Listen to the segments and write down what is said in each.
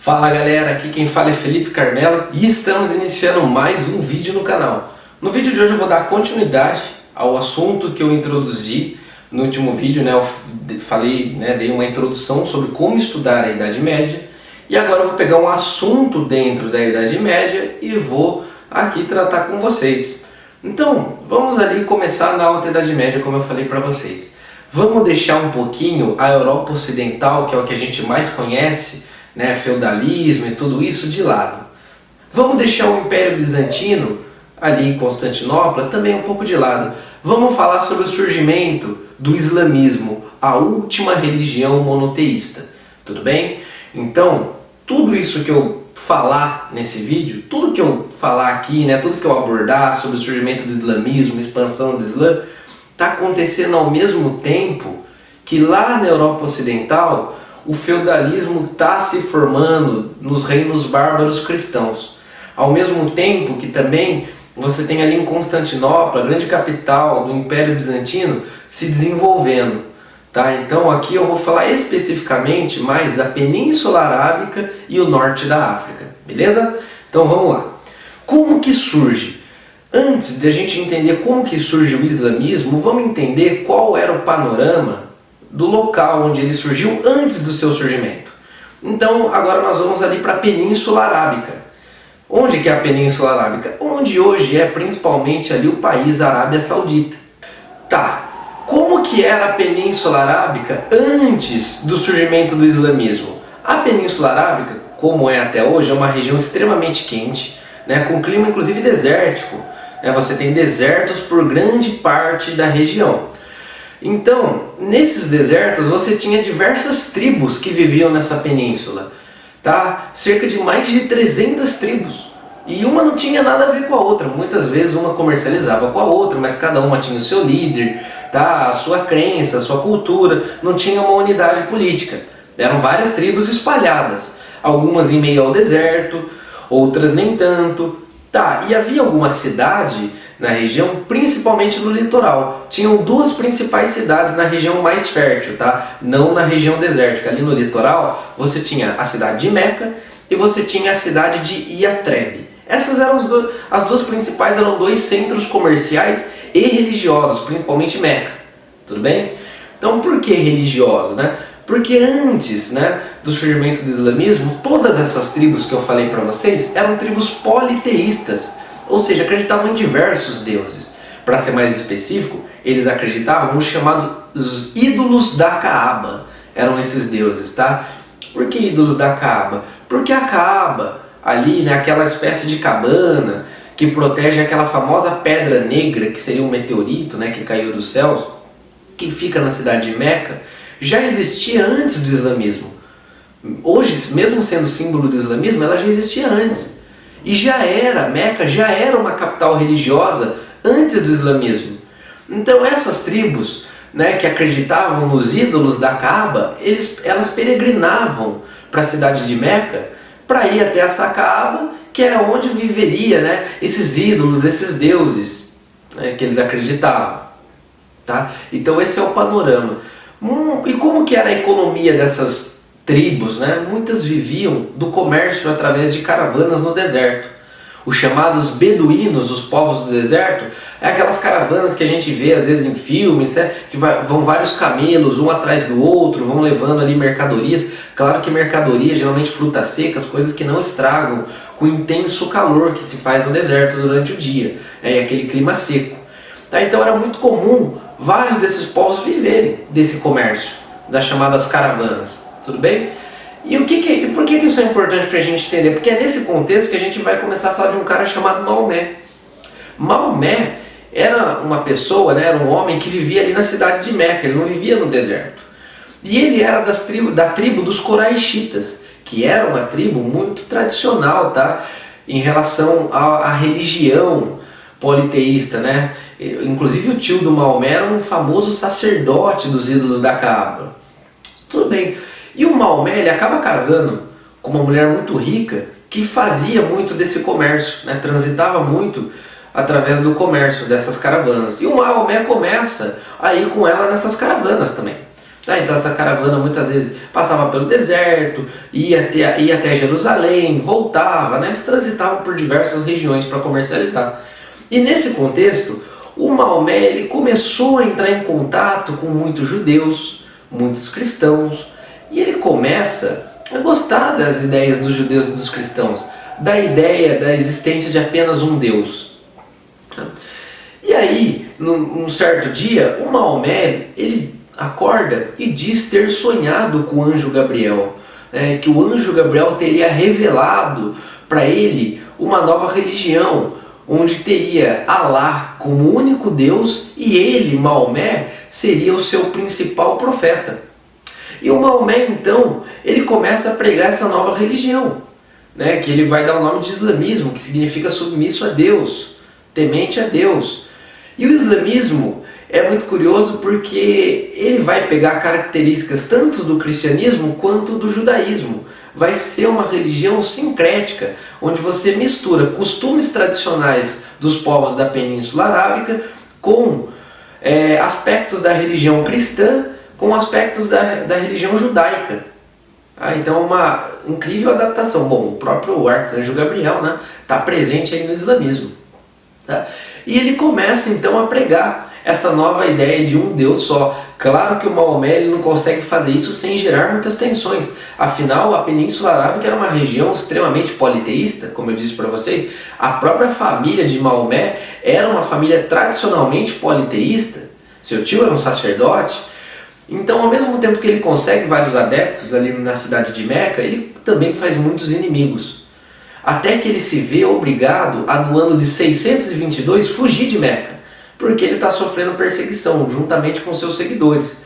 Fala galera, aqui quem fala é Felipe Carmelo e estamos iniciando mais um vídeo no canal. No vídeo de hoje eu vou dar continuidade ao assunto que eu introduzi no último vídeo, né? Eu falei, dei uma introdução sobre como estudar a Idade Média e agora eu vou pegar um assunto dentro da Idade Média e vou aqui tratar com vocês. Então, vamos ali começar na Alta Idade Média, como eu falei para vocês. Vamos deixar um pouquinho a Europa Ocidental, que é o que a gente mais conhece, feudalismo e tudo isso de lado. Vamos deixar o Império Bizantino, ali em Constantinopla, também um pouco de lado. Vamos falar sobre o surgimento do islamismo, a última religião monoteísta. Tudo bem? Então, tudo isso que eu falar nesse vídeo, tudo que eu falar aqui, tudo que eu abordar sobre o surgimento do islamismo, expansão do Islã, está acontecendo ao mesmo tempo que lá na Europa Ocidental o feudalismo está se formando nos reinos bárbaros cristãos. Ao mesmo tempo que também você tem ali em Constantinopla, a grande capital do Império Bizantino, se desenvolvendo. Tá? Então aqui eu vou falar especificamente mais da Península Arábica e o norte da África. Beleza? Então vamos lá. Como que surge? Antes de a gente entender como que surge o islamismo, vamos entender qual era o panorama do local onde ele surgiu antes do seu surgimento. Então agora nós vamos ali para a Península Arábica. Onde que é a Península Arábica? Onde hoje é principalmente ali o país Arábia Saudita. Tá, como que era a Península Arábica antes do surgimento do islamismo? A Península Arábica, como é até hoje, é uma região extremamente quente, com clima inclusive desértico. Você tem desertos por grande parte da região. Então, nesses desertos você tinha diversas tribos que viviam nessa península. Tá? Cerca de mais de 300 tribos. E uma não tinha nada a ver com a outra. Muitas vezes uma comercializava com a outra, mas cada uma tinha o seu líder, tá? A sua crença, a sua cultura. Não tinha uma unidade política. Eram várias tribos espalhadas. Algumas em meio ao deserto, outras nem tanto. Tá, e havia alguma cidade na região, principalmente no litoral. Tinham duas principais cidades na região mais fértil, tá? Não na região desértica. Ali no litoral você tinha a cidade de Meca e você tinha a cidade de Iatrebe. Essas eram as duas principais, eram dois centros comerciais e religiosos, principalmente Meca. Tudo bem? Então por que religioso, Porque antes do surgimento do islamismo, todas essas tribos que eu falei para vocês eram tribos politeístas, ou seja, acreditavam em diversos deuses. Para ser mais específico, eles acreditavam nos chamados ídolos da Kaaba. Eram esses deuses, tá? Por que ídolos da Kaaba? Porque a Kaaba, ali, aquela espécie de cabana que protege aquela famosa pedra negra, que seria um meteorito, que caiu dos céus, que fica na cidade de Meca, já existia antes do islamismo. Hoje, mesmo sendo símbolo do islamismo, ela já existia antes. E Meca já era uma capital religiosa antes do islamismo. Então essas tribos, que acreditavam nos ídolos da Kaaba, elas peregrinavam para a cidade de Meca para ir até essa Kaaba, que era onde viveria esses ídolos, esses deuses que eles acreditavam. Tá? Então esse é o panorama. E como que era a economia dessas tribos? Muitas viviam do comércio através de caravanas no deserto. Os chamados beduínos, os povos do deserto, é aquelas caravanas que a gente vê às vezes em filmes, que vão vários camelos um atrás do outro, vão levando ali mercadorias. Claro que mercadoria, geralmente frutas secas, coisas que não estragam, com o intenso calor que se faz no deserto durante o dia, aquele clima seco. Tá? Então era muito comum vários desses povos viverem desse comércio, das chamadas caravanas. Tudo bem? E por que isso é importante para a gente entender? Porque é nesse contexto que a gente vai começar a falar de um cara chamado Maomé. Maomé era uma pessoa, era um homem que vivia ali na cidade de Meca, ele não vivia no deserto. E ele era da tribo dos Coraixitas, que era uma tribo muito tradicional, tá? Em relação à religião politeísta, Inclusive o tio do Maomé era um famoso sacerdote dos ídolos da Kaaba. Tudo bem. E o Maomé ele acaba casando com uma mulher muito rica que fazia muito desse comércio, transitava muito através do comércio dessas caravanas. E o Maomé começa a ir com ela nessas caravanas também. Então essa caravana muitas vezes passava pelo deserto, ia até Jerusalém, voltava, né? Eles transitavam por diversas regiões para comercializar. E nesse contexto, o Maomé ele começou a entrar em contato com muitos judeus, muitos cristãos, e ele começa a gostar das ideias dos judeus e dos cristãos, da ideia da existência de apenas um Deus. E aí, num certo dia, o Maomé ele acorda e diz ter sonhado com o anjo Gabriel, que o anjo Gabriel teria revelado para ele uma nova religião, onde teria Alá como único Deus e ele, Maomé, seria o seu principal profeta. E o Maomé então, ele começa a pregar essa nova religião, que ele vai dar o nome de islamismo, que significa submisso a Deus, temente a Deus. E o islamismo é muito curioso porque ele vai pegar características tanto do cristianismo quanto do judaísmo. Vai ser uma religião sincrética, onde você mistura costumes tradicionais dos povos da Península Arábica com aspectos da religião cristã, com aspectos da religião judaica. Então uma incrível adaptação. Bom, o próprio arcanjo Gabriel está presente aí no islamismo. E ele começa então a pregar essa nova ideia de um Deus só. Claro que o Maomé ele não consegue fazer isso sem gerar muitas tensões. Afinal, a Península Arábica era uma região extremamente politeísta, como eu disse para vocês. A própria família de Maomé era uma família tradicionalmente politeísta. Seu tio era um sacerdote. Então, ao mesmo tempo que ele consegue vários adeptos ali na cidade de Meca, ele também faz muitos inimigos. Até que ele se vê obrigado a, no ano de 622, fugir de Meca, porque ele está sofrendo perseguição, juntamente com seus seguidores.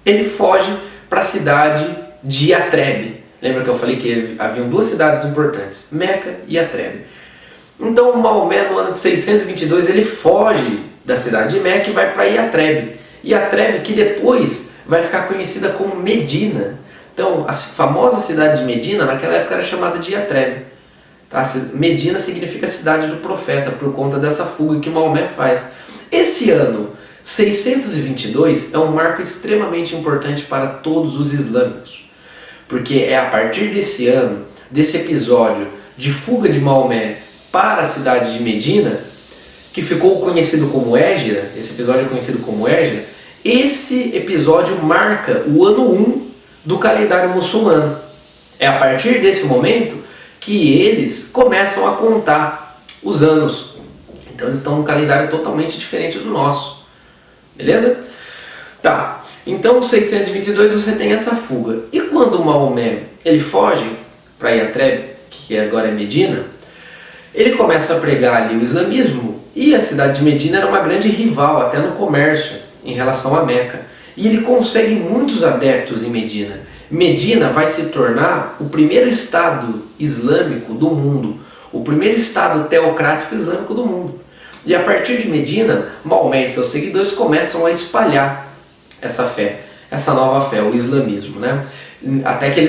Ele foge para a cidade de Yatreb. Lembra que eu falei que haviam duas cidades importantes, Meca e Yatreb. Então o Maomé, no ano de 622, ele foge da cidade de Meca e vai para Yatreb. Yatreb, que depois vai ficar conhecida como Medina. Então a famosa cidade de Medina, naquela época era chamada de Yatreb. Medina significa cidade do profeta, por conta dessa fuga que Maomé faz. Esse ano, 622, é um marco extremamente importante para todos os islâmicos, porque é a partir desse ano, desse episódio de fuga de Maomé para a cidade de Medina, que ficou conhecido como Hégira, esse episódio é conhecido como Hégira, esse episódio marca o ano 1 do calendário muçulmano. É a partir desse momento que eles começam a contar os anos. Então eles estão num calendário totalmente diferente do nosso. Beleza? Tá. Então, 622 você tem essa fuga. E quando o Maomé ele foge para Yatreb, que agora é Medina, ele começa a pregar ali o islamismo, e a cidade de Medina era uma grande rival, até no comércio, em relação a Meca. E ele consegue muitos adeptos em Medina. Medina vai se tornar o primeiro estado islâmico do mundo, o primeiro estado teocrático islâmico do mundo. E a partir de Medina, Maomé e seus seguidores começam a espalhar essa fé, essa nova fé, o islamismo, Até que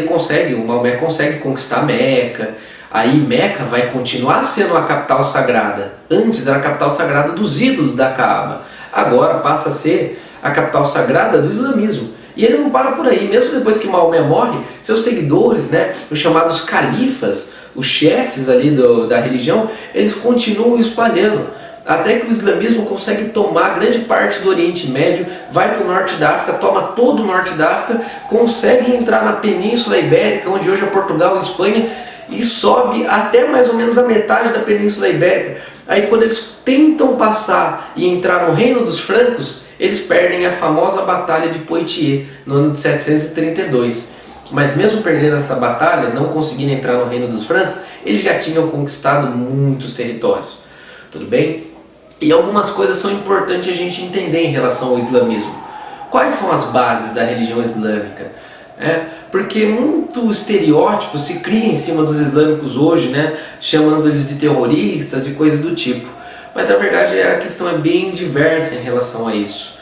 o Maomé consegue conquistar Meca. Aí Meca vai continuar sendo a capital sagrada. Antes era a capital sagrada dos ídolos da Kaaba. Agora passa a ser a capital sagrada do islamismo. E ele não para por aí, mesmo depois que Maomé morre, seus seguidores, os chamados califas, os chefes ali da religião, eles continuam espalhando, até que o islamismo consegue tomar grande parte do Oriente Médio, vai para o norte da África, toma todo o norte da África, consegue entrar na Península Ibérica, onde hoje é Portugal e Espanha, e sobe até mais ou menos a metade da Península Ibérica. Aí quando eles tentam passar e entrar no Reino dos Francos, eles perdem a famosa Batalha de Poitiers, no ano de 732. Mas mesmo perdendo essa batalha, não conseguindo entrar no Reino dos Francos, eles já tinham conquistado muitos territórios. Tudo bem? E algumas coisas são importantes a gente entender em relação ao islamismo. Quais são as bases da religião islâmica? Porque muito estereótipo se cria em cima dos islâmicos hoje, chamando eles de terroristas e coisas do tipo. Mas na verdade a questão é bem diversa em relação a isso.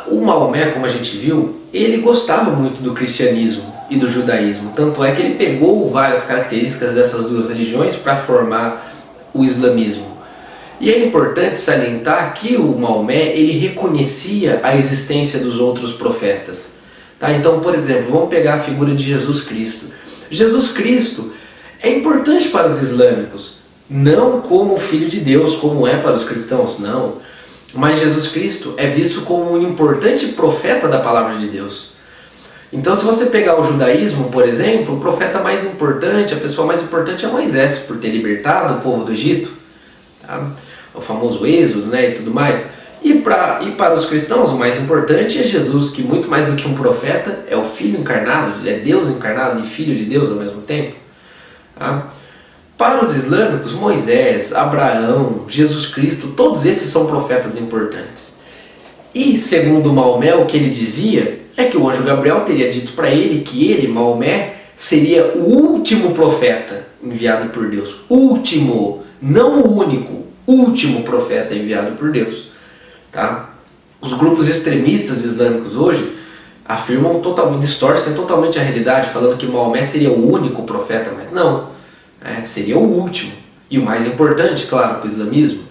O Maomé, como a gente viu, ele gostava muito do cristianismo e do judaísmo. Tanto é que ele pegou várias características dessas duas religiões para formar o islamismo. E é importante salientar que o Maomé ele reconhecia a existência dos outros profetas. Tá? Então, por exemplo, vamos pegar a figura de Jesus Cristo. Jesus Cristo é importante para os islâmicos, não como filho de Deus, como é para os cristãos, não. Mas Jesus Cristo é visto como um importante profeta da palavra de Deus. Então, se você pegar o judaísmo, por exemplo, o profeta mais importante, a pessoa mais importante é Moisés, por ter libertado o povo do Egito, tá? O famoso Êxodo, né, e tudo mais. E para os cristãos, o mais importante é Jesus, que muito mais do que um profeta, é o Filho encarnado, ele é Deus encarnado e Filho de Deus ao mesmo tempo. Tá? Para os islâmicos, Moisés, Abraão, Jesus Cristo, todos esses são profetas importantes. E segundo Maomé, o que ele dizia é que o anjo Gabriel teria dito para ele que ele, Maomé, seria o último profeta enviado por Deus. Último, não o único, último profeta enviado por Deus. Tá? Os grupos extremistas islâmicos hoje afirmam totalmente, distorcem totalmente a realidade, falando que Maomé seria o único profeta, mas não, seria o último e o mais importante, claro, para o islamismo.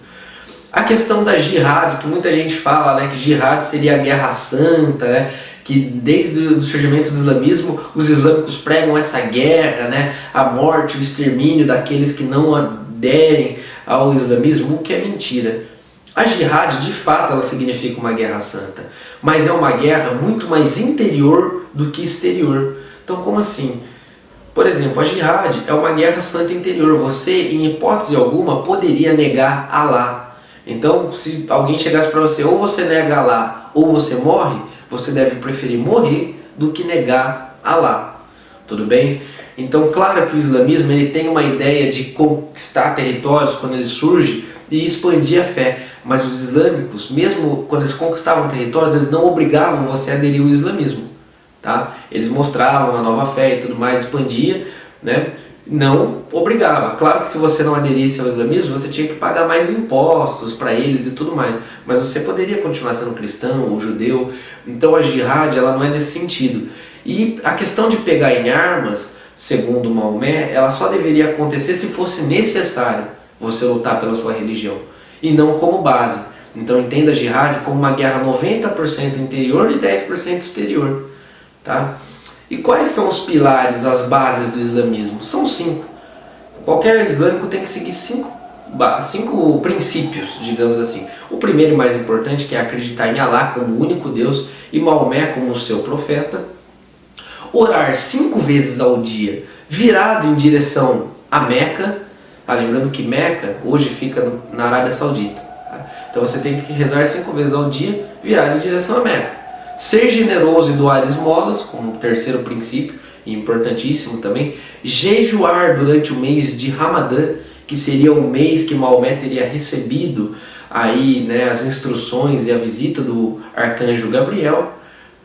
A questão da jihad, que muita gente fala, né, que jihad seria a guerra santa, né, que desde o surgimento do islamismo os islâmicos pregam essa guerra, né, a morte, o extermínio daqueles que não aderem ao islamismo, o que é mentira. A jihad, de fato, ela significa uma guerra santa, mas é uma guerra muito mais interior do que exterior. Então, como assim? Por exemplo, a jihad é uma guerra santa interior. Você, em hipótese alguma, poderia negar Alá. Então, se alguém chegasse para você, ou você nega Alá, ou você morre, você deve preferir morrer do que negar Alá. Tudo bem? Então, claro que o islamismo ele tem uma ideia de conquistar territórios quando ele surge e expandir a fé. Mas os islâmicos, mesmo quando eles conquistavam territórios, eles não obrigavam você a aderir ao islamismo. Tá? Eles mostravam a nova fé e tudo mais, expandia, né? Não obrigava. Claro que se você não aderisse ao islamismo, você tinha que pagar mais impostos para eles e tudo mais. Mas você poderia continuar sendo cristão ou judeu. Então a jihad ela não é nesse sentido. E a questão de pegar em armas, segundo Maomé, ela só deveria acontecer se fosse necessário você lutar pela sua religião, e não como base. Então entenda a jihad como uma guerra 90% interior e 10% exterior. Tá? E quais são os pilares, as bases do islamismo? São 5. Qualquer islâmico tem que seguir 5 princípios, digamos assim. O primeiro e mais importante, que é acreditar em Alá como o único Deus e Maomé como o seu profeta. Orar 5 vezes ao dia, virado em direção a Meca. Lembrando que Meca hoje fica na Arábia Saudita. Tá? Então você tem que rezar 5 vezes ao dia, virado em direção a Meca. Ser generoso e doar esmolas, como terceiro princípio, e importantíssimo também. Jejuar durante o mês de Ramadã, que seria o mês que Maomé teria recebido aí, né, as instruções e a visita do arcanjo Gabriel.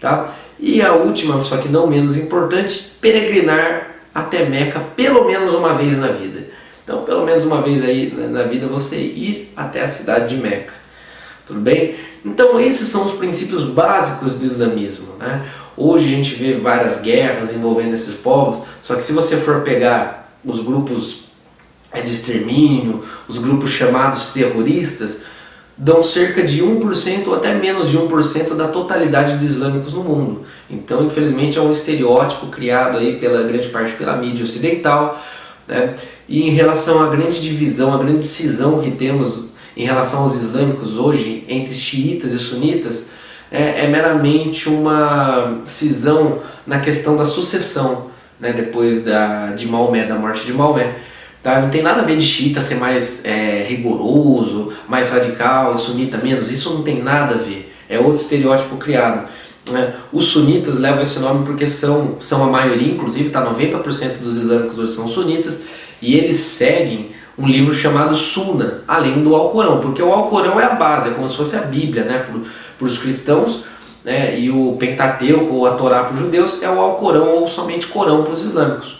Tá? E a última, só que não menos importante, peregrinar até Meca pelo menos uma vez na vida. Então, pelo menos uma vez aí na vida você ir até a cidade de Meca. Tudo bem? Então, esses são os princípios básicos do islamismo, né? Hoje a gente vê várias guerras envolvendo esses povos, só que se você for pegar os grupos de extermínio, os grupos chamados terroristas, dão cerca de 1% ou até menos de 1% da totalidade de islâmicos no mundo. Então, infelizmente, é um estereótipo criado aí pela grande parte pela mídia ocidental, né? E em relação à grande divisão, à grande cisão que temos em relação aos islâmicos hoje, entre xiitas e sunitas, é meramente uma cisão na questão da sucessão, né, depois de Maomé, da morte de Maomé. Tá? Não tem nada a ver de xiita ser mais rigoroso, mais radical, e sunita menos, isso não tem nada a ver, é outro estereótipo criado. Né? Os sunitas levam esse nome porque são a maioria, inclusive 90% dos islâmicos hoje são sunitas, e eles seguem um livro chamado Sunna, além do Alcorão, porque o Alcorão é a base, é como se fosse a Bíblia, né, para os cristãos, né, e o Pentateuco ou a Torá para os judeus é o Alcorão ou somente Corão para os islâmicos.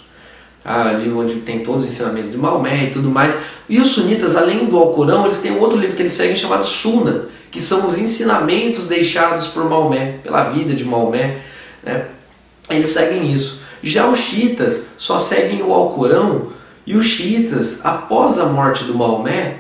Ali onde tem todos os ensinamentos de Maomé e tudo mais. E os sunitas, além do Alcorão, eles têm um outro livro que eles seguem chamado Sunna, que são os ensinamentos deixados por Maomé, pela vida de Maomé, né? Eles seguem isso. Já os xiitas só seguem o Alcorão, e os xiitas, após a morte do Maomé,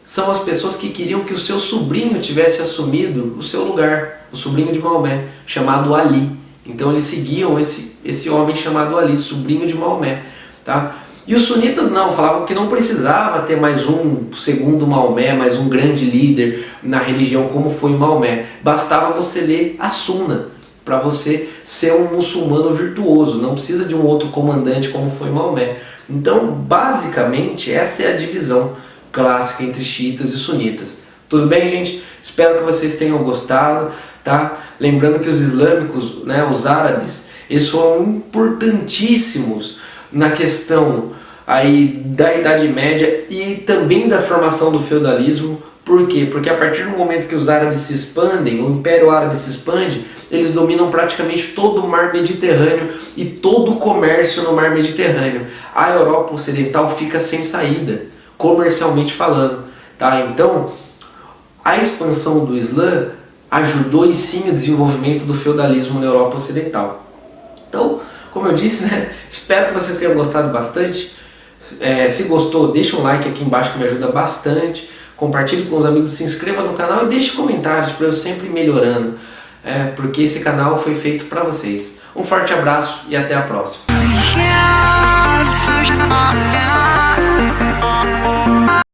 são as pessoas que queriam que o seu sobrinho tivesse assumido o seu lugar, o sobrinho de Maomé, chamado Ali. Então eles seguiam esse homem chamado Ali, sobrinho de Maomé, tá? E os sunitas não, falavam que não precisava ter mais um segundo Maomé, mais um grande líder na religião como foi Maomé. Bastava você ler a Sunna para você ser um muçulmano virtuoso, não precisa de um outro comandante como foi Maomé. Então, basicamente, essa é a divisão clássica entre xiitas e sunitas. Tudo bem, gente? Espero que vocês tenham gostado, tá? Lembrando que os islâmicos, né, os árabes, eles foram importantíssimos na questão aí da Idade Média e também da formação do feudalismo. Por quê? Porque a partir do momento que os árabes se expandem, o Império Árabe se expande, eles dominam praticamente todo o mar Mediterrâneo e todo o comércio no mar Mediterrâneo. A Europa Ocidental fica sem saída, comercialmente falando, tá? Então, a expansão do Islã ajudou e sim o desenvolvimento do feudalismo na Europa Ocidental. Então, como eu disse, né, espero que vocês tenham gostado bastante. Se gostou, deixa um like aqui embaixo que me ajuda bastante. Compartilhe com os amigos, se inscreva no canal e deixe comentários para eu sempre ir melhorando. Porque esse canal foi feito para vocês. Um forte abraço e até a próxima.